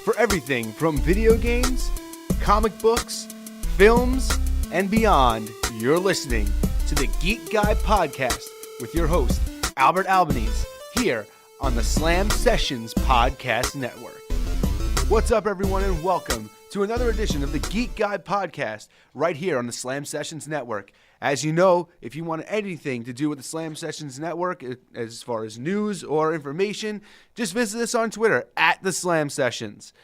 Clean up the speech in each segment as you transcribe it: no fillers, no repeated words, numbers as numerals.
For everything from video games, comic books, films, and beyond, you're listening to the Geek Guy Podcast with your host, Albert Albanese, here on the Slam Sessions Podcast Network. What's up, everyone, and welcome to another edition of the Geek Guy Podcast right here on the Slam Sessions Network. As you know, if you want anything to do with the Slam Sessions Network, as far as news or information, just visit us on Twitter at the Slam Sessions.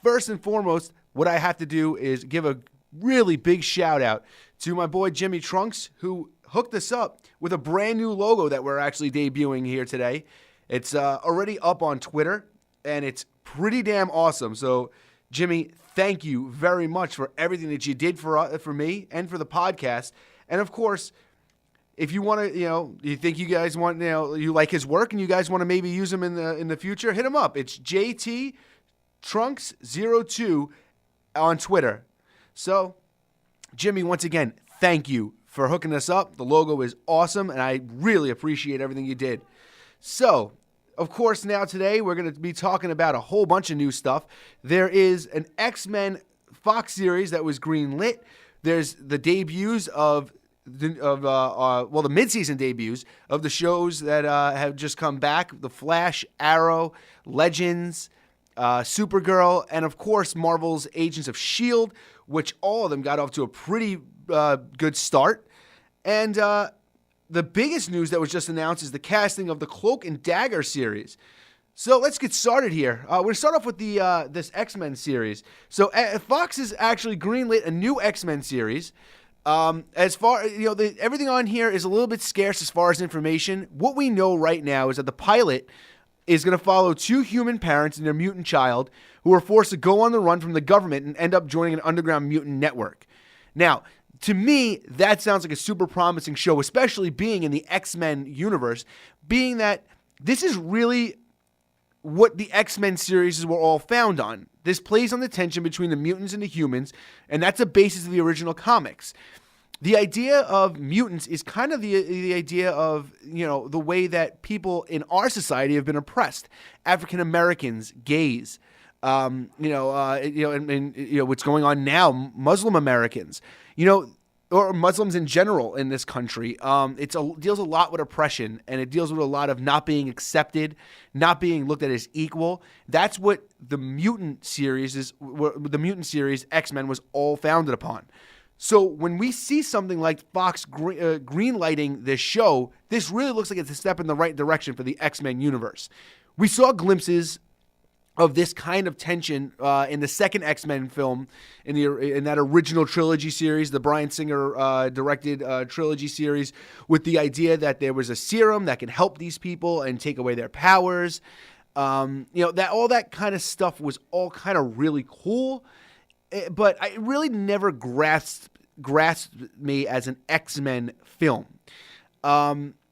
First and foremost, what I have to do is give a really big shout out to my boy Jimmy Trunks, who hooked us up with a brand new logo that we're actually debuting here today. It's already up on Twitter, and it's pretty damn awesome. So, Jimmy, thank you very much for everything that you did for me and for the podcast. And of course, if you want to, you think you guys want, you like his work and you guys want to maybe use him in the future, hit him up. It's JT Trunks02 on Twitter. So, Jimmy, once again, thank you for hooking us up. The logo is awesome, and I really appreciate everything you did. So, of course, now today we're going to be talking about a whole bunch of new stuff. There is an X-Men Fox series that was greenlit. There's the debuts of the mid-season debuts of the shows that have just come back: The Flash, Arrow, Legends, Supergirl, and of course Marvel's Agents of S.H.I.E.L.D., which all of them got off to a pretty good start. And the biggest news that was just announced is the casting of the Cloak and Dagger series. So let's get started here. We're going to start off with this X-Men series. So Fox has actually greenlit a new X-Men series. As far everything on here is a little bit scarce as far as information. What we know right now is that the pilot is going to follow two human parents and their mutant child who are forced to go on the run from the government and end up joining an underground mutant network. Now, to me, that sounds like a super promising show, especially being in the X-Men universe, being that this is really what the X-Men series were all found on. This plays on the tension between the mutants and the humans, and that's the basis of the original comics. The idea of mutants is kind of the idea of, the way that people in our society have been oppressed. African Americans, gays, and what's going on now, Muslim Americans, or Muslims in general in this country. It deals a lot with oppression, and it deals with a lot of not being accepted, not being looked at as equal. That's what the mutant series X-Men was all founded upon. So when we see something like Fox greenlighting this show, this really looks like it's a step in the right direction for the X-Men universe. We saw glimpses of this kind of tension in the second X-Men film, in that original trilogy series, the Bryan Singer directed trilogy series, with the idea that there was a serum that can help these people and take away their powers. That all that kind of stuff was all kind of really cool, but it really never grasped me as an X-Men film.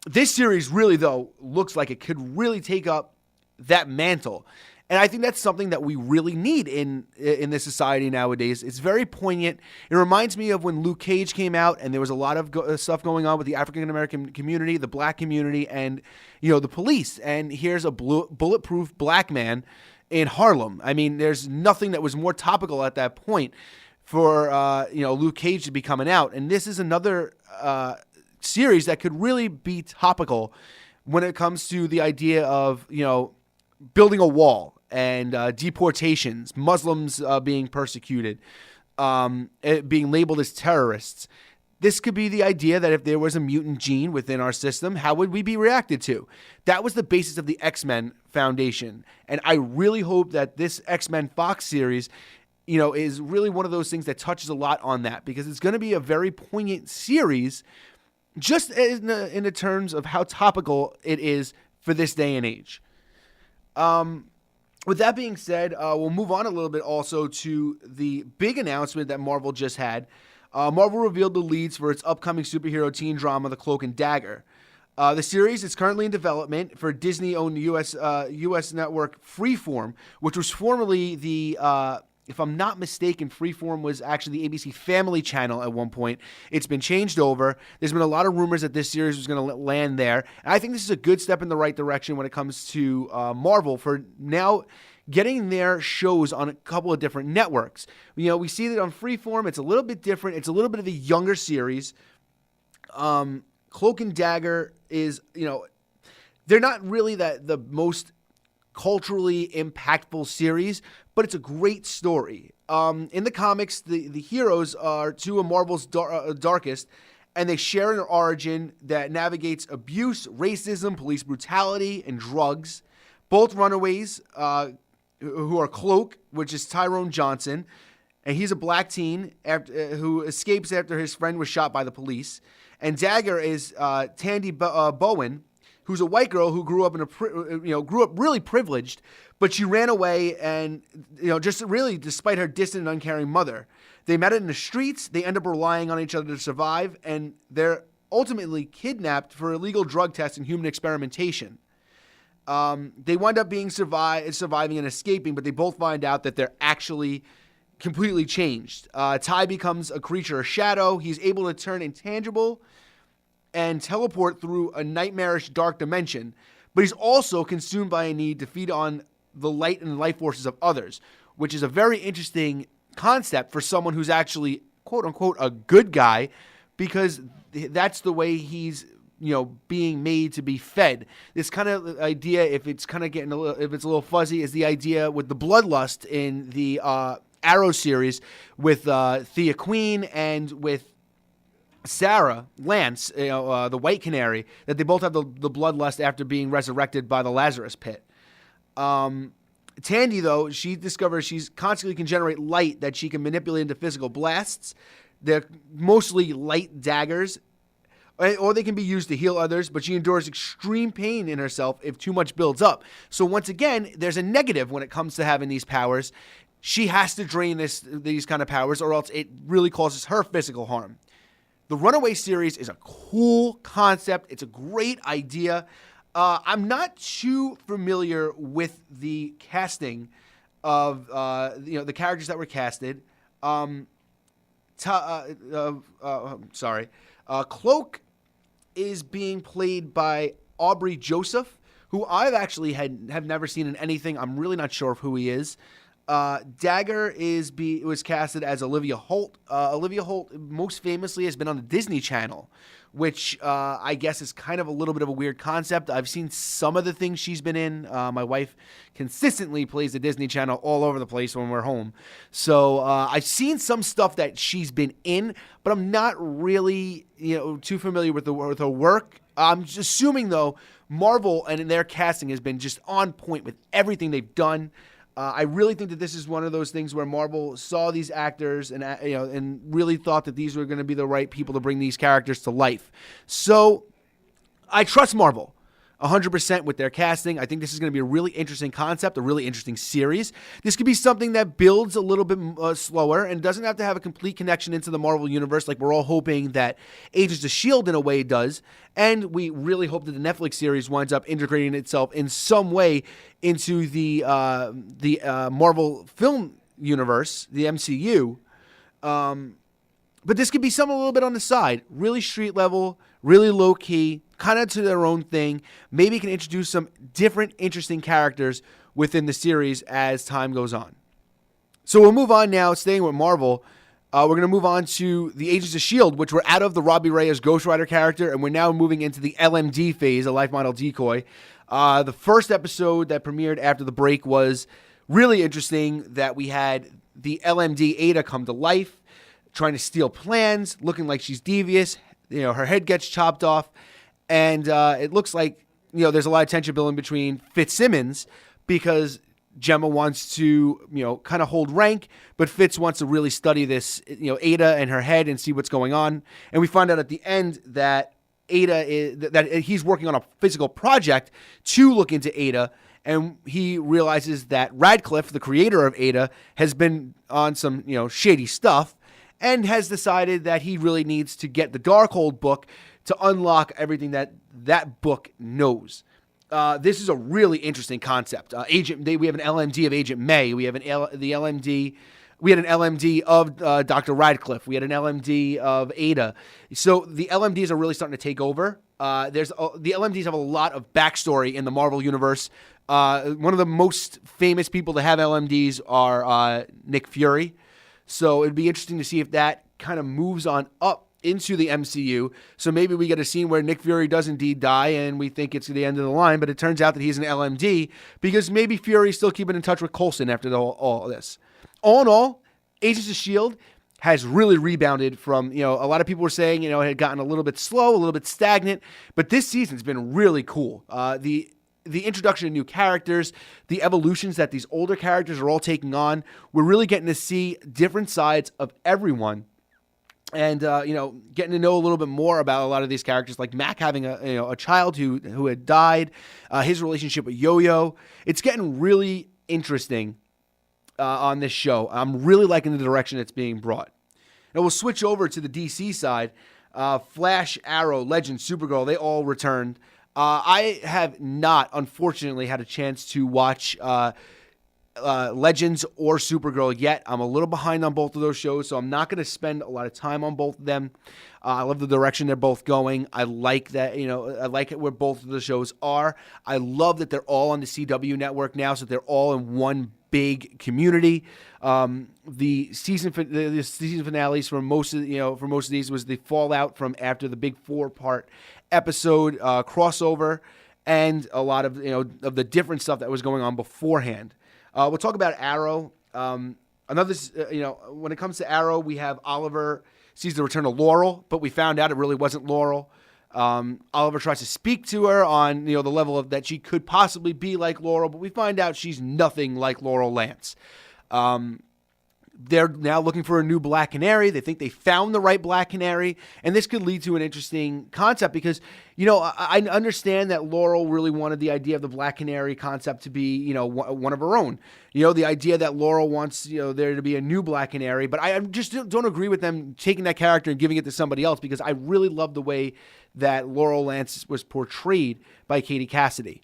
This series really, though, looks like it could really take up that mantle. And I think that's something that we really need in this society nowadays. It's very poignant. It reminds me of when Luke Cage came out, and there was a lot of stuff going on with the African American community, the black community, and the police. And here's a bulletproof black man in Harlem. I mean, there's nothing that was more topical at that point for Luke Cage to be coming out. And this is another series that could really be topical when it comes to the idea of building a wall and deportations, Muslims being persecuted, being labeled as terrorists. This could be the idea that if there was a mutant gene within our system, how would we be reacted to? That was the basis of the X-Men Foundation. And I really hope that this X-Men Fox series, is really one of those things that touches a lot on that, because it's going to be a very poignant series, just in the terms of how topical it is for this day and age. With that being said, we'll move on a little bit also to the big announcement that Marvel just had. Marvel revealed the leads for its upcoming superhero teen drama, The Cloak and Dagger. The series is currently in development for Disney-owned U.S. network Freeform, which was formerly the if I'm not mistaken, Freeform was actually the ABC Family channel at one point. It's been changed over. There's been a lot of rumors that this series was going to land there. And I think this is a good step in the right direction when it comes to Marvel for now getting their shows on a couple of different networks. We see that on Freeform, it's a little bit different. It's a little bit of a younger series. Cloak and Dagger is, they're not really the most culturally impactful series, but it's a great story. In the comics, the heroes are two of Marvel's darkest, and they share an origin that navigates abuse, racism, police brutality, and drugs. Both runaways, who are Cloak, which is Tyrone Johnson, and he's a black teen who escapes after his friend was shot by the police. And Dagger is Tandy Bowen, who's a white girl who grew up really privileged, but she ran away, and just really despite her distant and uncaring mother. They met in the streets. They end up relying on each other to survive, and they're ultimately kidnapped for illegal drug tests and human experimentation. They wind up being surviving and escaping, but they both find out that they're actually completely changed. Ty becomes a creature of shadow. He's able to turn intangible and teleport through a nightmarish dark dimension, but he's also consumed by a need to feed on the light and life forces of others, which is a very interesting concept for someone who's actually, quote unquote, a good guy, because that's the way he's being made to be fed. This kind of idea, if it's a little fuzzy, is the idea with the bloodlust in the Arrow series with Thea Queen and with Sarah Lance, the White Canary, that they both have the bloodlust after being resurrected by the Lazarus Pit. Tandy, though, she discovers she constantly can generate light that she can manipulate into physical blasts. They're mostly light daggers, or they can be used to heal others, but she endures extreme pain in herself if too much builds up. So once again, there's a negative when it comes to having these powers. She has to drain these kind of powers, or else it really causes her physical harm. The Runaway series is a cool concept. It's a great idea. I'm not too familiar with the casting of the characters that were casted. Cloak is being played by Aubrey Joseph, who I've actually have never seen in anything. I'm really not sure of who he is. Dagger was casted as Olivia Holt. Olivia Holt most famously has been on the Disney Channel, which I guess is kind of a little bit of a weird concept. I've seen some of the things she's been in. My wife consistently plays the Disney Channel all over the place when we're home. So I've seen some stuff that she's been in, but I'm not really too familiar with her work. I'm just assuming, though, Marvel and their casting has been just on point with everything they've done. I really think that this is one of those things where Marvel saw these actors and really thought that these were going to be the right people to bring these characters to life. So I trust Marvel 100% with their casting. I think this is going to be a really interesting concept, a really interesting series. This could be something that builds a little bit slower and doesn't have to have a complete connection into the Marvel universe like we're all hoping that Agents of S.H.I.E.L.D. in a way does. And we really hope that the Netflix series winds up integrating itself in some way into the Marvel film universe, the MCU. But this could be something a little bit on the side, really street level, really low key, kind of to their own thing. Maybe can introduce some different, interesting characters within the series as time goes on. So we'll move on now, staying with Marvel. We're going to move on to the Agents of S.H.I.E.L.D., which we're out of the Robbie Reyes Ghost Rider character, and we're now moving into the LMD phase, a life model decoy. The first episode that premiered after the break was really interesting, that we had the LMD Ada come to life, trying to steal plans, looking like she's devious. Her head gets chopped off, and it looks like there's a lot of tension building between Fitzsimmons, because Gemma wants to kind of hold rank, but Fitz wants to really study this Ada and her head and see what's going on. And we find out at the end that that he's working on a physical project to look into Ada. And he realizes that Radcliffe, the creator of Ada, has been on some shady stuff, and has decided that he really needs to get the Darkhold book to unlock everything that book knows. This is a really interesting concept. We have an LMD of Agent May. We have an LMD of Dr. Radcliffe. We had an LMD of Ada. So the LMDs are really starting to take over. The LMDs have a lot of backstory in the Marvel universe. One of the most famous people to have LMDs are Nick Fury. So it'd be interesting to see if that kind of moves on up into the MCU. So maybe we get a scene where Nick Fury does indeed die and we think it's the end of the line, but it turns out that he's an LMD because maybe Fury's still keeping in touch with Coulson after all this. All in all, Agents of S.H.I.E.L.D. has really rebounded from, a lot of people were saying, it had gotten a little bit slow, a little bit stagnant, but this season's been really cool. The introduction of new characters, the evolutions that these older characters are all taking on, we're really getting to see different sides of everyone. And, getting to know a little bit more about a lot of these characters, like Mac having a child who had died, his relationship with Yo-Yo. It's getting really interesting on this show. I'm really liking the direction it's being brought. Now we'll switch over to the DC side. Flash, Arrow, Legend, Supergirl, they all returned. I have not, unfortunately, had a chance to watch Legends or Supergirl yet. I'm a little behind on both of those shows, so I'm not going to spend a lot of time on both of them. I love the direction they're both going. I like that, I like it where both of the shows are. I love that they're all on the CW network now, so they're all in one big community. The season finales for most of these was the fallout from after the big 4-part episode crossover, and a lot of of the different stuff that was going on beforehand. We'll talk about Arrow. When it comes to Arrow, we have Oliver sees the return of Laurel, but we found out it really wasn't Laurel. Oliver tries to speak to her on the level of that she could possibly be like Laurel, but we find out she's nothing like Laurel Lance. They're now looking for a new Black Canary. They think they found the right Black Canary, and this could lead to an interesting concept because, I understand that Laurel really wanted the idea of the Black Canary concept to be, one of her own. The idea that Laurel wants, there to be a new Black Canary, but I just don't agree with them taking that character and giving it to somebody else because I really love the way that Laurel Lance was portrayed by Katie Cassidy.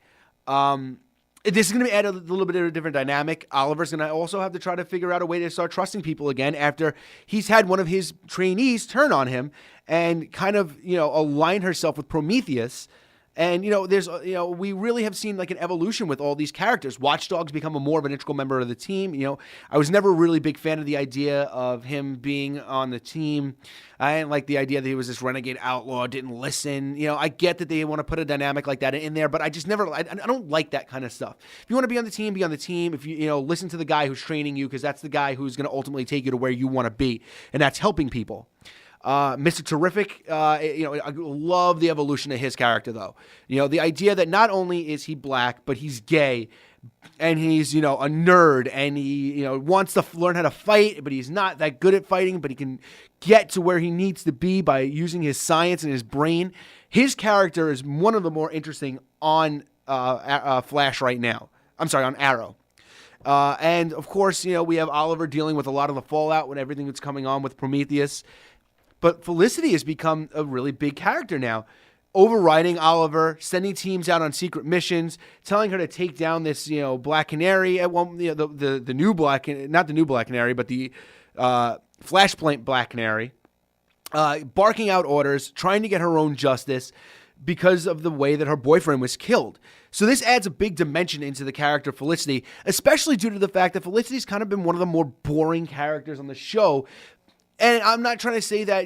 This is going to add a little bit of a different dynamic. Oliver's going to also have to try to figure out a way to start trusting people again after he's had one of his trainees turn on him and kind of, align herself with Prometheus. And, we really have seen like an evolution with all these characters. Watchdog's become a more of an integral member of the team. I was never a really big fan of the idea of him being on the team. I didn't like the idea that he was this renegade outlaw, didn't listen. I get that they want to put a dynamic like that in there, but I just never, I don't like that kind of stuff. If you want to be on the team, be on the team. If you, listen to the guy who's training you, because that's the guy who's going to ultimately take you to where you want to be, and that's helping people. Mr. Terrific, I love the evolution of his character, though. The idea that not only is he black, but he's gay, and he's, a nerd, and he, wants to learn how to fight, but he's not that good at fighting, but he can get to where he needs to be by using his science and his brain. His character is one of the more interesting on Flash right now. I'm sorry, on Arrow. And, of course, we have Oliver dealing with a lot of the fallout with everything that's coming on with Prometheus. But Felicity has become a really big character now, overriding Oliver, sending teams out on secret missions, telling her to take down this, Black Canary at one, the new Black, not the new Black Canary, but the Flashpoint Black Canary, barking out orders, trying to get her own justice because of the way that her boyfriend was killed. So this adds a big dimension into the character Felicity, especially due to the fact that Felicity's kind of been one of the more boring characters on the show. And I'm not trying to say that,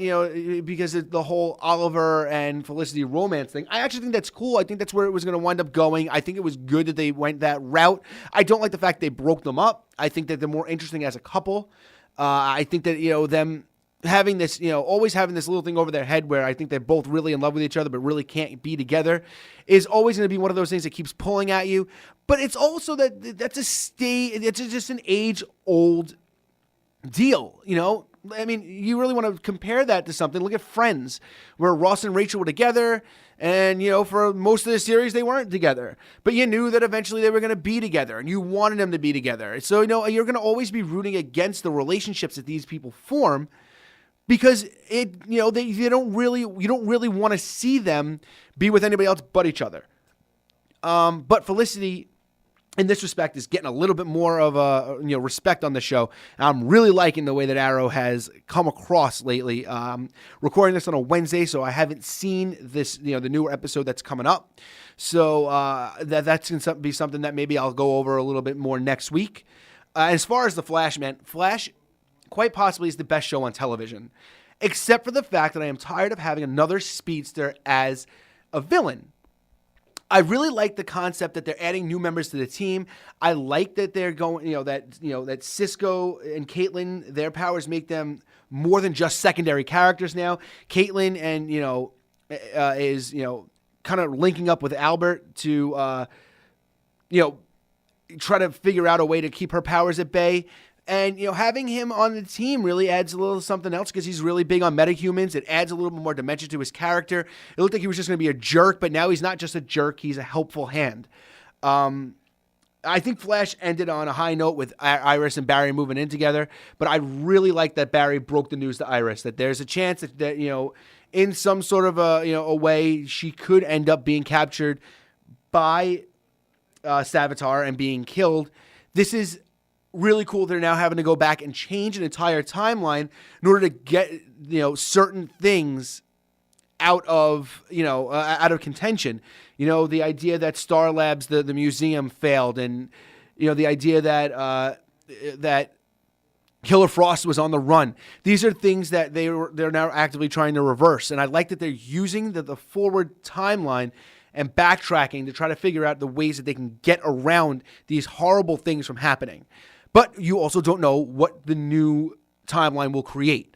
because of the whole Oliver and Felicity romance thing. I actually think that's cool. I think that's where it was going to wind up going. I think it was good that they went that route. I don't like the fact they broke them up. I think that they're more interesting as a couple. I think that, them having this, always having this little thing over their head where I think they're both really in love with each other but really can't be together is always going to be one of those things that keeps pulling at you. But it's also that's just an age-old deal, I mean, you really want to compare that to something. Look at Friends, where Ross and Rachel were together, and, for most of the series, they weren't together. But you knew that eventually they were going to be together, and you wanted them to be together. So, you're going to always be rooting against the relationships that these people form because you don't really want to see them be with anybody else but each other. But Felicity in this respect, is getting a little bit more of a respect on the show. And I'm really liking the way that Arrow has come across lately. Recording this on a Wednesday, so I haven't seen this, the newer episode that's coming up. So that's going to be something that maybe I'll go over a little bit more next week. As far as the Flash, man, Flash quite possibly is the best show on television, except for the fact that I am tired of having another speedster as a villain. I really like the concept that they're adding new members to the team. I like that they're going, that Cisco and Caitlin, their powers make them more than just secondary characters now. Caitlin is kind of linking up with Albert to try to figure out a way to keep her powers at bay. And, having him on the team really adds a little something else because he's really big on metahumans. It adds a little bit more dimension to his character. It looked like he was just going to be a jerk, but now he's not just a jerk. He's a helpful hand. I think Flash ended on a high note with Iris and Barry moving in together, but I really like that Barry broke the news to Iris, that there's a chance that in some sort of a way, she could end up being captured by Savitar and being killed. This is really cool. They're now having to go back and change an entire timeline in order to get certain things out of contention. The idea that Star Labs, the museum, failed, and the idea that that Killer Frost was on the run. These are things that they're now actively trying to reverse, and I like that they're using the forward timeline and backtracking to try to figure out the ways that they can get around these horrible things from happening. But you also don't know what the new timeline will create.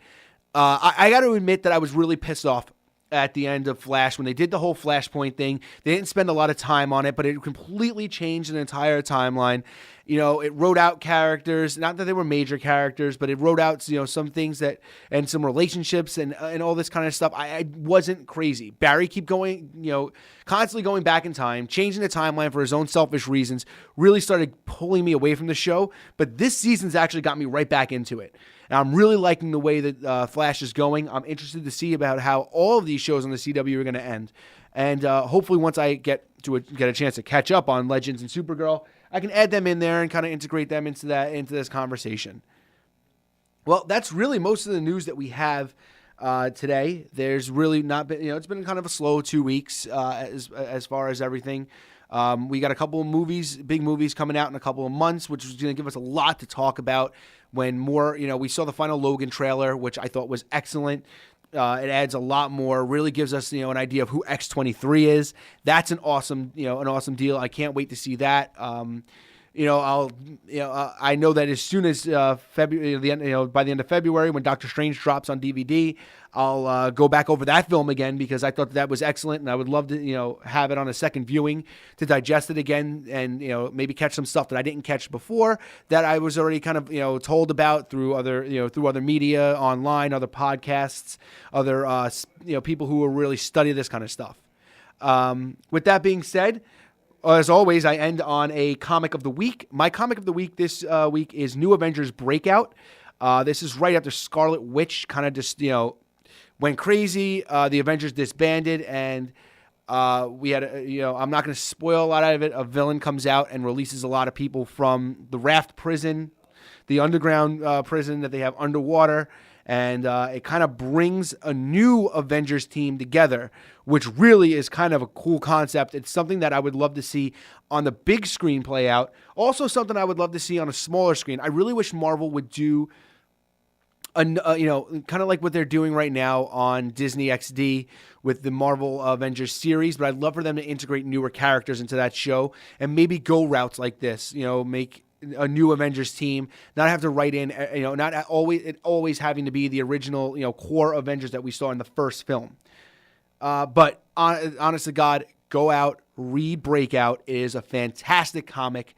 I got to admit that I was really pissed off at the end of Flash when they did the whole Flashpoint thing. They didn't spend a lot of time on it, but it completely changed an entire timeline. It wrote out characters, not that they were major characters, but it wrote out some things that, and some relationships and all this kind of stuff. I wasn't crazy. Barry keep going, constantly going back in time, changing the timeline for his own selfish reasons, really started pulling me away from the show. But this season's actually got me right back into it. And I'm really liking the way that Flash is going. I'm interested to see about how all of these shows on the CW are going to end. And hopefully once I get a chance to catch up on Legends and Supergirl, I can add them in there and kind of integrate them into this conversation. Well, that's really most of the news that we have today. There's really not been, it's been kind of a slow 2 weeks as far as everything. We got a couple of big movies coming out in a couple of months, which is going to give us a lot to talk about when more, we saw the final Logan trailer, which I thought was excellent. It adds a lot more, really gives us, an idea of who X-23 is. That's an awesome deal. I can't wait to see that. I know that as soon as February, by the end of February, when Doctor Strange drops on DVD, I'll go back over that film again because I thought that was excellent, and I would love to, have it on a second viewing to digest it again, and maybe catch some stuff that I didn't catch before that I was already kind of told about through other media, online, other podcasts, other people who will really study this kind of stuff. With that being said, as always, I end on a comic of the week. My comic of the week this week is New Avengers Breakout. This is right after Scarlet Witch kind of just, went crazy. The Avengers disbanded, and we had, I'm not going to spoil a lot of it. A villain comes out and releases a lot of people from the Raft prison, the underground prison that they have underwater. And it kind of brings a new Avengers team together, which really is kind of a cool concept. It's something that I would love to see on the big screen play out. Also something I would love to see on a smaller screen. I really wish Marvel would do, kind of like what they're doing right now on Disney XD with the Marvel Avengers series. But I'd love for them to integrate newer characters into that show and maybe go routes like this, make a new Avengers team, not have to write in, not always having to be the original, core Avengers that we saw in the first film. But honest to God, go out, read Breakout. It is a fantastic comic.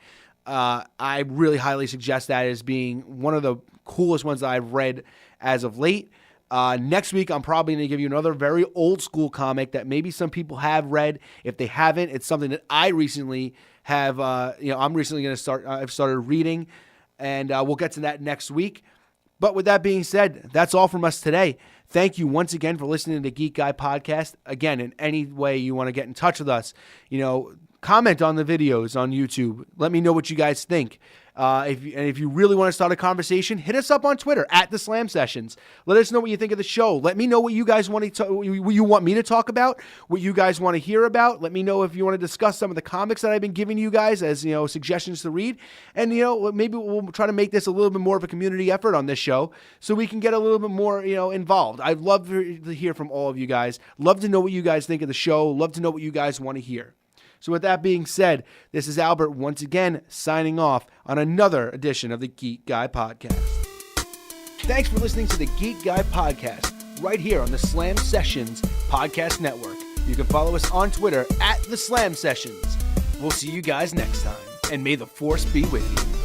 I really highly suggest that as being one of the coolest ones that I've read as of late. Next week, I'm probably going to give you another very old school comic that maybe some people have read. If they haven't, it's something that I recently have, I'm recently going to I've started reading, and we'll get to that next week. But with that being said, that's all from us today. Thank you once again for listening to the Geek Guy Podcast. Again, in any way you want to get in touch with us, comment on the videos on YouTube. Let me know what you guys think. If you really want to start a conversation, hit us up on Twitter at the Slam Sessions. Let us know what you think of the show. Let me know what you guys want what you want me to talk about, what you guys want to hear about. Let me know if you want to discuss some of the comics that I've been giving you guys as suggestions to read. And maybe we'll try to make this a little bit more of a community effort on this show, so we can get a little bit more involved. I'd love to hear from all of you guys. Love to know what you guys think of the show. Love to know what you guys want to hear. So with that being said, this is Albert once again signing off on another edition of the Geek Guy Podcast. Thanks for listening to the Geek Guy Podcast right here on the Slam Sessions Podcast Network. You can follow us on Twitter at the Slam Sessions. We'll see you guys next time, and may the Force be with you.